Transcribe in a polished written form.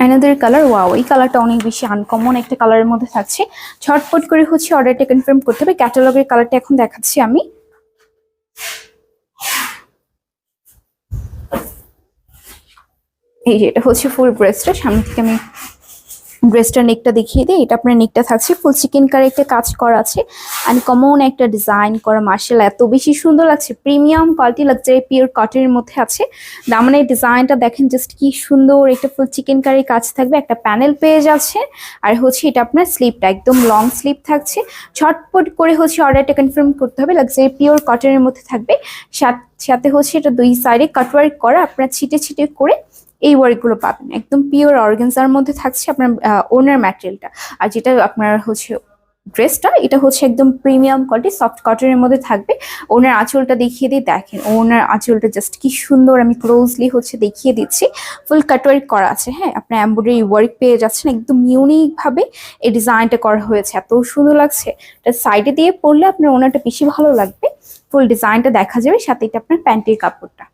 Another colour, wow এই কালারটা অনেক বেশি আনকমন একটা কালারের মধ্যে থাকছে। ঝটপট করে হচ্ছে অর্ডারটা কনফার্ম করতে হবে। ক্যাটালগের কালারটা এখন দেখাচ্ছি আমি। এই যে এটা হচ্ছে ফুল ড্রেসটা, সামনে থেকে আমি ড্রেসটার নেকটা দেখিয়ে দিই। এটা আপনার নেকটা থাকছে ফুল চিকেন কারে একটা কাজ করা আছে, আনকমন একটা ডিজাইন করা, মার্শাল এত বেশি সুন্দর লাগছে। প্রিমিয়াম কোয়ালিটি লাক্সারি পিওর কটনের মধ্যে আছে। দামানের ডিজাইনটা দেখেন জাস্ট কি সুন্দর, একটা ফুল চিকেন কারি কাজ থাকবে, একটা প্যানেল পেয়ে যাচ্ছে। আর হচ্ছে এটা আপনার স্লিপটা একদম লং স্লিপ থাকছে। ঝটপট করে হচ্ছে অর্ডারটা কনফার্ম করতে হবে। লাক্সারি পিওর কটনের মধ্যে থাকবে, সাথে হচ্ছে এটা দুই সাইডে কাটওয়ার্ক করা, আপনার ছিটে ছিটে করে এই ওয়ার্কগুলো পাবেন। একদম পিওর অর্গানজার মধ্যে থাকছে আপনার ওনার ম্যাটেরিয়ালটা। আর যেটা আপনার হচ্ছে ড্রেসটা, এটা হচ্ছে একদম প্রিমিয়াম কোয়ালিটি সফট কটনের মধ্যে থাকবে। ওনার আঁচলটা দেখিয়ে দিই, দেখেন ওনার আঁচলটা জাস্ট কি সুন্দর, আমি ক্লোজলি হচ্ছে দেখিয়ে দিচ্ছি। ফুল কাটওয়ার্ক করা আছে, হ্যাঁ আপনার এমব্রয়ডারি ওয়ার্ক পেয়ে যাচ্ছেন, একদম ইউনিক ভাবে এই ডিজাইনটা করা হয়েছে, এত সুন্দর লাগছে। এটা সাইডে দিয়ে পরলে আপনার ওনারটা বেশি ভালো লাগবে। ফুল ডিজাইনটা দেখা যাবে, সাথে এটা আপনার প্যান্টের কাপড়টা।